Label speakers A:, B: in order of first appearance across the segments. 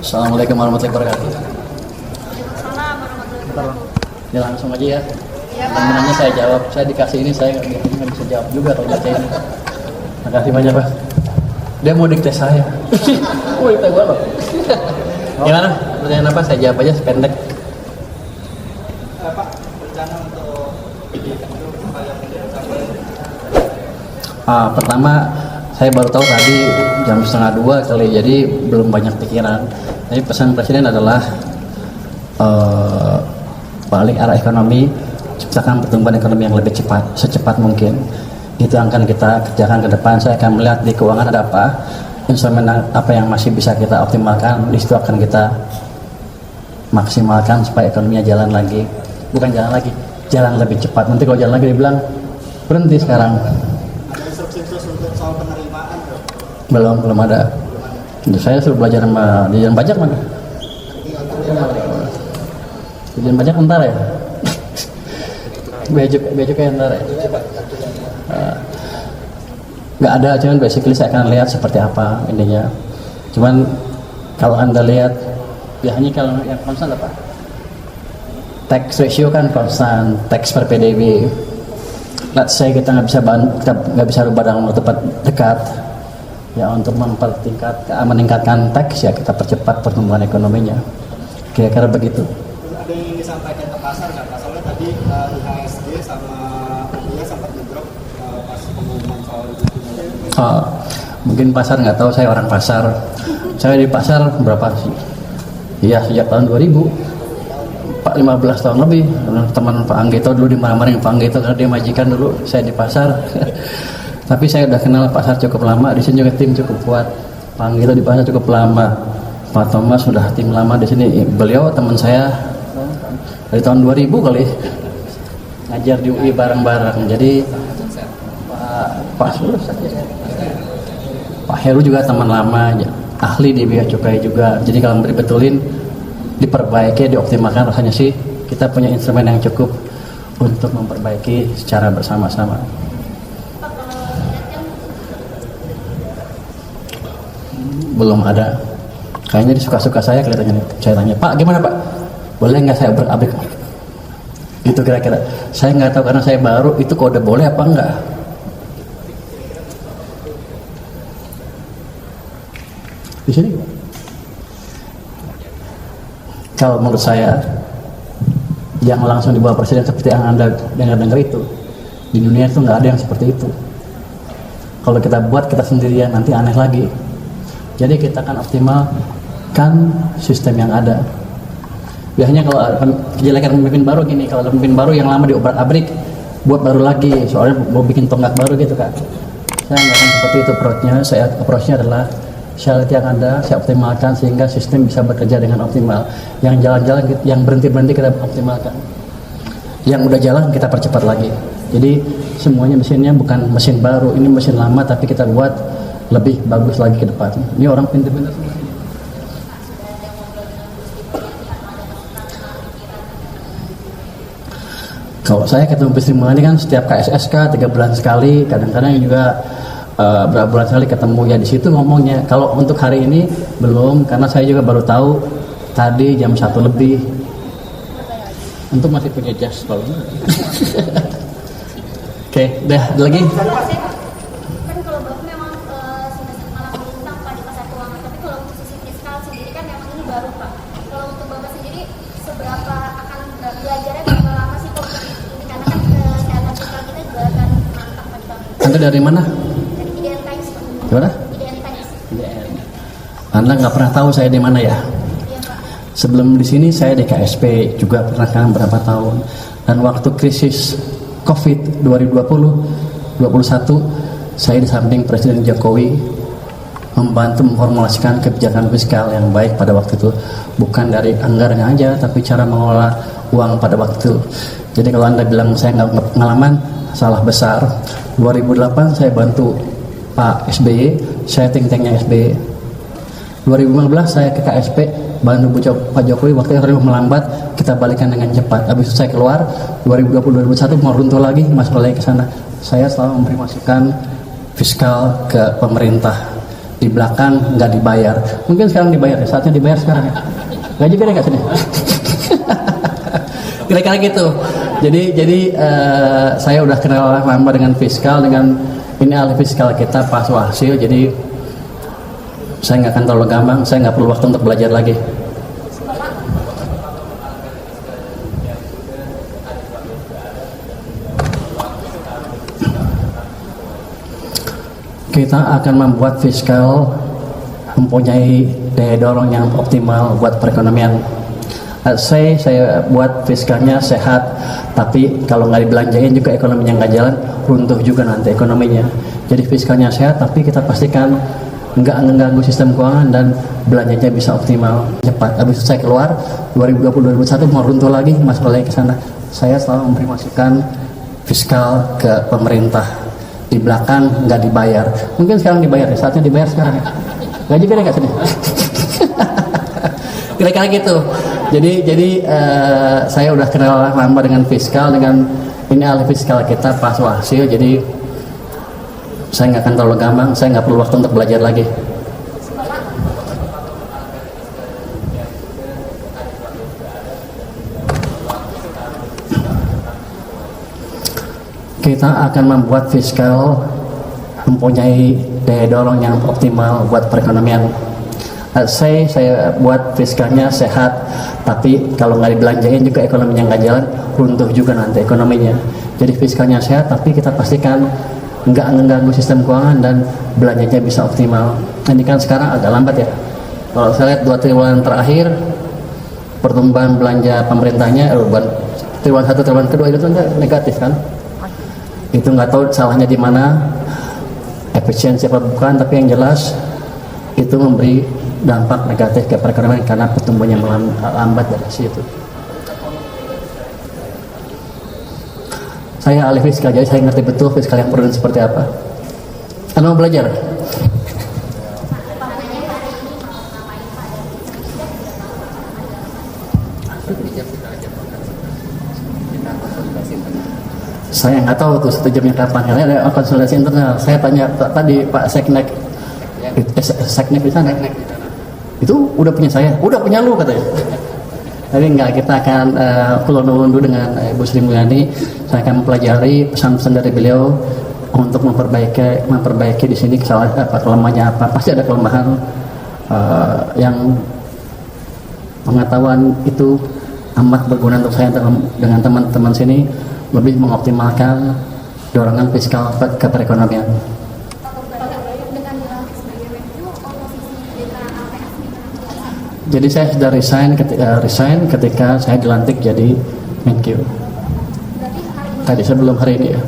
A: Assalamualaikum warahmatullahi wabarakatuh.
B: Waalaikumsalam warahmatullahi wabarakatuh.
A: Ya langsung aja ya.
B: Ya, Pak.
A: Temenannya saya jawab. Saya dikasih ini saya nggak bisa jawab juga kalau baca ini. Makasih banyak Pak. Dia mau dikte saya. Oh dikte gua loh. Gimana? Pertanyaan apa? Saya jawab aja sependek.
C: Pak, rencana untuk
A: Pertama saya baru tahu tadi jam 1:30 kali, jadi belum banyak pikiran. Tapi pesan presiden adalah balik arah ekonomi, ciptakan pertumbuhan ekonomi yang lebih cepat, secepat mungkin. Itu yang akan kita kerjakan ke depan. Saya akan melihat di keuangan ada apa, instrumen apa yang masih bisa kita optimalkan. Di situ akan kita maksimalkan supaya ekonominya jalan lagi. Bukan jalan lagi, jalan lebih cepat. Nanti kalau jalan lagi dibilang berhenti sekarang.
C: ada instruksi khusus untuk soal penerimaan, Bro?
A: Belum ada. Saya suruh belajar sama Dirjen Pajak mana? Dirjen Pajak ntar ya. Bea cukai ntar ya. Nggak ada, cuman basically saya akan lihat seperti apa intinya. Cuman kalau anda lihat, biasanya kalau yang konstan apa? Tax ratio kan konstan, tax per PDB. Let's say kita nggak bisa rubah dalam waktu dekat. Ya untuk meningkatkan tax ya kita percepat pertumbuhan ekonominya. Kira-kira begitu.
C: Ada yang ingin disampaikan ke pasar nggak? Soalnya tadi IHSG sama dia sempat ngedrop pas pengumuman soal itu.
A: Mungkin pasar nggak tahu, saya orang pasar. Saya di pasar berapa sih? Iya sejak tahun 2000. 15 tahun lebih. Teman Pak Anggito dulu dimarah-marahin Pak Anggito karena dia majikan dulu. Saya di pasar. Tapi saya udah kenal pasar cukup lama. Di sini juga tim cukup kuat. Pak Anggito di pasar cukup lama. Pak Thomas sudah tim lama di sini. Beliau teman saya dari tahun 2000 kali ngajar di UI bareng-bareng. Jadi Pak Heru juga teman lama, ahli di bea cukai juga. Jadi kalau dibetulin, diperbaiki, dioptimalkan, rasanya sih kita punya instrumen yang cukup untuk memperbaiki secara bersama-sama. Belum ada. Kayaknya disuka-suka saya kelihatannya. Saya tanya, Pak gimana Pak? Boleh nggak saya obrak-abrik? Itu kira-kira. Saya nggak tahu karena saya baru, itu kode boleh apa enggak? Di sini kalau menurut saya yang langsung di bawah presiden seperti yang anda dengar itu, di dunia itu nggak ada yang seperti itu. Kalau kita buat kita sendirian nanti aneh lagi. Jadi kita akan optimalkan sistem yang ada. Biasanya kalau kejelekan pemimpin baru gini, kalau pemimpin baru yang lama diobrak-abrik, buat baru lagi, soalnya mau bikin tonggak baru gitu kan. Saya nggak akan seperti itu approach-nya adalah saya lihat yang ada, saya optimalkan sehingga sistem bisa bekerja dengan optimal. Yang jalan-jalan, yang berhenti-berhenti kita optimalkan. Yang udah jalan kita percepat lagi. Jadi semuanya mesinnya bukan mesin baru, ini mesin lama tapi kita buat lebih bagus lagi ke depan. Ini orang pintar-pintar semua. Kalau saya ketemu Sri Mulyani kan setiap KSSK 3 bulan sekali, kadang-kadang juga berapa bulan sekali ketemu ya di situ ngomongnya. Kalau untuk hari ini belum, karena saya juga baru tahu tadi jam 1 lebih. Untuk masih punya jas kalau Oke, udah ada lagi.
B: Kan kalau Bapak memang sudah malah melintang Pak di pasar keuangan, tapi kalau untuk sisi fiskal sendiri kan memang ini baru Pak. Kalau untuk Bapak sendiri seberapa akan belajarnya berapa lama sih Pak untuk ini? Karena kan kesehatan fiskal kita juga akan mantap Pak di Bapak.
A: Anda dari mana?
B: Dari IDN Times Pak.
A: Gimana?
B: IDN Times.
A: Anda nggak pernah tahu saya di mana ya?
B: Iya Pak.
A: Sebelum di sini saya di KSP juga pernah kan berapa tahun. Dan waktu krisis COVID 2020-21 saya di samping Presiden Jokowi membantu memformulasikan kebijakan fiskal yang baik pada waktu itu, bukan dari anggarannya aja tapi cara mengelola uang pada waktu itu. Jadi kalau Anda bilang saya nggak pengalaman, salah besar. 2008 saya bantu Pak SBY, saya think tanknya SBY. 2015 saya ke KSP bantu Pak Jokowi, waktu yang melambat kita balikan dengan cepat. Habis itu saya keluar 2020-2021 mau runtuh lagi, masuk lagi ke sana. Saya selalu memberi masukan fiskal ke pemerintah. Di di belakang nggak dibayar. Mungkin sekarang dibayar, saatnya dibayar sekarang ya. Gaji gede nggak sini? Kira-kira gitu. Jadi saya udah kenal lama dengan fiskal, dengan ini ahli fiskal kita Pak Suhasil. Jadi saya nggak akan terlalu gampang, saya nggak perlu waktu untuk belajar lagi. Kita akan membuat fiskal mempunyai daya dorong yang optimal buat perekonomian. Saya buat fiskalnya sehat, tapi kalau nggak dibelanjain juga ekonominya nggak jalan, runtuh juga nanti ekonominya. Jadi fiskalnya sehat, tapi kita pastikan nggak mengganggu sistem keuangan dan belanjanya bisa optimal cepat. Habis itu saya keluar 2020-2021 mau runtuh lagi, masuk lagi ke sana. Saya selalu memberi masukan fiskal ke pemerintah. Di belakang nggak dibayar. Mungkin sekarang dibayar, saatnya dibayar sekarang ya. Gaji gede nggak sini? Kira-kira gitu. Jadi saya udah kenal lama dengan fiskal, dengan ini ahli fiskal kita Pak Suhasil. Jadi saya nggak akan terlalu gampang, saya nggak perlu waktu untuk belajar lagi. Kita akan membuat fiskal mempunyai daya dorong yang optimal buat perekonomian. Saya buat fiskalnya sehat, tapi kalau nggak dibelanjain juga ekonominya nggak jalan, runtuh juga nanti ekonominya. Jadi fiskalnya sehat, tapi kita pastikan nggak mengganggu sistem keuangan dan belanjanya bisa optimal. Ini kan sekarang agak lambat ya. Kalau saya lihat 2 triwulan terakhir pertumbuhan belanja pemerintahnya, triwulan 1 triwulan kedua itu negatif kan? Itu nggak tahu salahnya di mana, efisiensi apa bukan, tapi yang jelas itu memberi dampak negatif ke perekonomian karena pertumbuhannya melambat dari situ. Saya ahli fiskal, jadi saya ngerti betul fiskal yang prudent seperti apa. Anda mau belajar? Saya nggak tahu tuh 1 jamnya kapan, karena ada konsultasi internal. Saya tanya tadi Pak Seknek di sana. Itu udah punya saya, udah punya lu katanya. Tapi enggak, kita akan kulon dulu dengan Ibu Sri Mulyani. Saya akan mempelajari pesan-pesan dari beliau untuk memperbaiki di sini kesalahan apa, kelemahannya apa. Pasti ada kelemahan yang pengetahuan itu amat berguna untuk saya dengan teman-teman sini lebih mengoptimalkan dorongan fiskal ke perekonomian. Jadi saya sudah resign ketika saya dilantik jadi Menkyu. Tadi sebelum hari ini ya.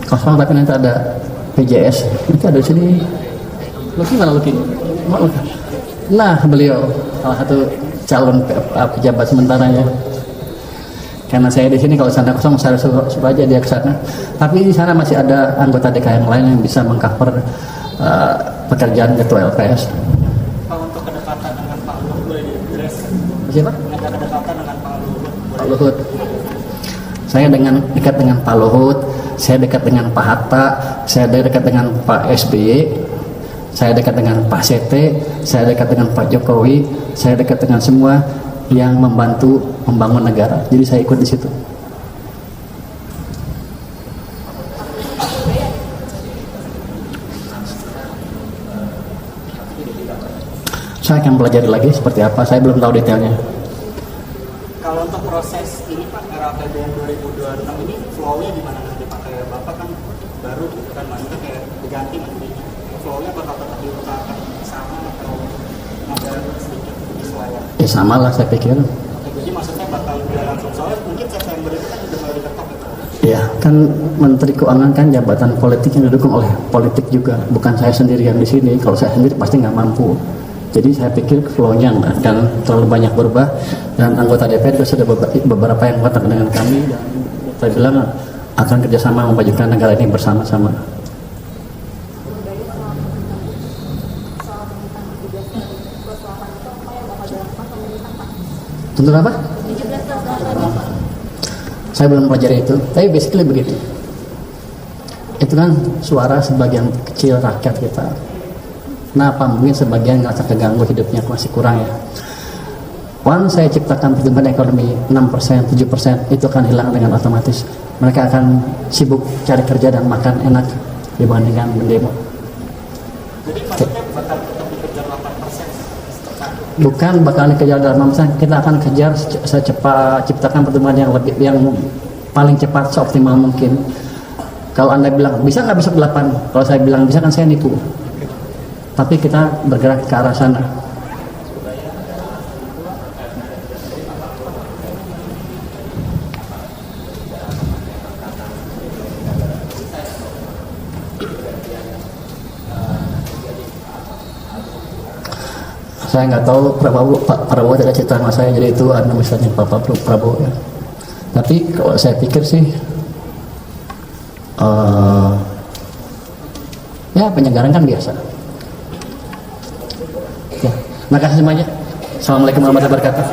A: Kosong, tapi nanti ada PJS. Itu ada di sini. Luki mana Luki? Nah, beliau salah satu calon pejabat sementaranya. Karena saya di sini, kalau sana kosong saya suruh aja dia ke sana. Tapi di sana masih ada anggota DK yang lain yang bisa mengcover pekerjaan ketua LPS.
C: Untuk kedekatan dengan Pak Luhut boleh diadres?
A: Siapa?
C: Kedekatan dengan Pak
A: Luhut. Saya dekat dengan Pak Luhut, saya dekat dengan Pak Hatta, saya dekat dengan Pak SBY, saya dekat dengan Pak Sete, saya dekat dengan Pak Jokowi, saya dekat dengan semua yang membantu membangun negara. Jadi saya ikut di situ. Saya akan pelajari lagi seperti apa, saya belum tahu detailnya.
C: Kalau untuk proses ini Pak, RAPBN 2026 ini flow-nya di mana nanti Pak? Kayak Bapak kan baru gitu kan, maksudnya kayak diganti nanti. Flow-nya bakal tetap diusahakan sama atau ada sedikit penyesuaian?
A: Ya sama lah saya pikir.
C: Jadi maksudnya bakal langsung, soalnya mungkin September itu kan udah mulai diketok gitu.
A: Ya, kan Menteri Keuangan kan jabatan politik yang didukung oleh politik juga. Bukan saya sendirian di sini. Kalau saya sendiri pasti nggak mampu. Jadi saya pikir flow-nya nggak akan terlalu banyak berubah. Dan anggota DPR juga sudah beberapa yang kontak dengan kami. Dan saya bilang akan kerjasama memajukan negara ini bersama-sama. Tentu apa? Saya belum pelajari itu, tapi basically begitu. itu kan suara sebagian kecil rakyat kita. Kenapa? Mungkin sebagian ngerasa keganggu hidupnya masih kurang ya. Once saya ciptakan pertumbuhan ekonomi 6%, 7%, itu akan hilang dengan otomatis. Mereka akan sibuk cari kerja dan makan enak dibandingkan mendemo.
C: Jadi maksudnya bakal tetap dikejar 8%?
A: Bukan bakal dikejar dalam 6%, kita akan kejar secepat ciptakan pertumbuhan yang paling cepat seoptimal mungkin. Kalau Anda bilang bisa nggak besok 8, kalau saya bilang bisa kan saya nipu. Tapi kita bergerak ke arah sana. Saya nggak tahu Pak Prabowo tidak cerita sama saya, jadi itu anu misalnya Pak Prabowo ya. Tapi kalau saya pikir sih ya penyegaran kan biasa. Ya, makasih semuanya. Assalamualaikum warahmatullahi wabarakatuh.